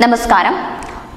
നമസ്കാരം.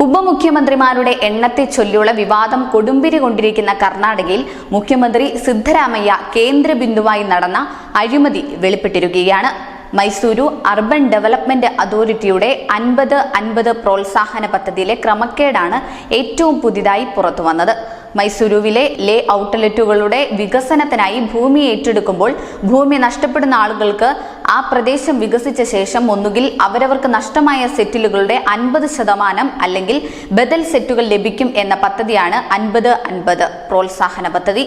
ഉപമുഖ്യമന്ത്രിമാരുടെ എണ്ണത്തെ ചൊല്ലിയുള്ള വിവാദം കൊടുമ്പിരി കൊണ്ടിരിക്കുന്ന കർണാടകയിൽ മുഖ്യമന്ത്രി സിദ്ധരാമയ്യ കേന്ദ്രബിന്ദുവായി നടന്ന അഴിമതി വെളിപ്പെട്ടിരിക്കുകയാണ്. മൈസൂരു അർബൻ ഡെവലപ്മെന്റ് അതോറിറ്റിയുടെ 50-50 പ്രോത്സാഹന പദ്ധതിയിലെ ക്രമക്കേടാണ് ഏറ്റവും പുതിയതായി പുറത്തുവന്നത്. മൈസൂരുവിലെ ലേ ഔട്ട്ലെറ്റുകളുടെ വികസനത്തിനായി ഭൂമി ഏറ്റെടുക്കുമ്പോൾ ഭൂമി നഷ്ടപ്പെടുന്ന ആളുകൾക്ക് ആ പ്രദേശം വികസിച്ച ശേഷം ഒന്നുകിൽ അവരവർക്ക് നഷ്ടമായ സെറ്റിലുകളുടെ 50% അല്ലെങ്കിൽ ബദൽ സെറ്റുകൾ ലഭിക്കും എന്ന പദ്ധതിയാണ് 50-50 പ്രോത്സാഹന പദ്ധതി.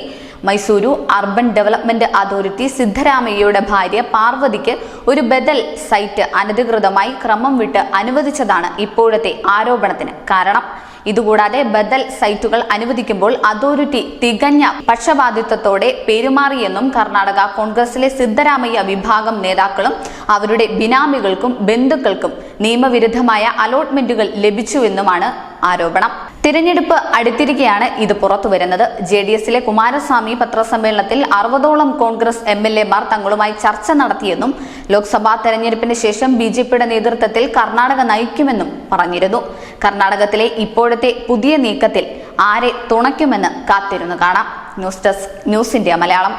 മൈസൂരു അർബൻ ഡെവലപ്മെന്റ് അതോറിറ്റി സിദ്ധരാമയ്യയുടെ ഭാര്യ പാർവതിക്ക് ഒരു ബദൽ സൈറ്റ് അനധികൃതമായി ക്രമം വിട്ട് അനുവദിച്ചതാണ് ഇപ്പോഴത്തെ ആരോപണത്തിന് കാരണം. ഇതുകൂടാതെ ബദൽ സൈറ്റുകൾ അനുവദിക്കുമ്പോൾ അതോറിറ്റി തികഞ്ഞ പക്ഷപാതിത്വത്തോടെ പെരുമാറിയെന്നും കർണാടക കോൺഗ്രസിലെ സിദ്ധരാമയ്യ വിഭാഗം നേതാക്കളും അവരുടെ ബിനാമികൾക്കും ബന്ധുക്കൾക്കും നിയമവിരുദ്ധമായ അലോട്ട്മെന്റുകൾ ലഭിച്ചുവെന്നുമാണ് ആരോപണം. തിരഞ്ഞെടുപ്പ് അടുത്തിരിക്കെയാണ് ഇത് പുറത്തുവരുന്നത്. JDSലെ കുമാരസ്വാമി പത്രസമ്മേളനത്തിൽ 60ഓളം കോൺഗ്രസ് MLAമാർ തങ്ങളുമായി ചർച്ച നടത്തിയെന്നും ലോക്സഭാ തെരഞ്ഞെടുപ്പിന് ശേഷം BJPയുടെ നേതൃത്വത്തിൽ കർണാടക നയിക്കുമെന്നും പറഞ്ഞിരുന്നു. കർണാടകത്തിലെ ഇപ്പോഴത്തെ പുതിയ നീക്കത്തിൽ ആരെ തുണയ്ക്കുമെന്ന് കാത്തിരുന്നു കാണാം. News desk, news India Malayalam.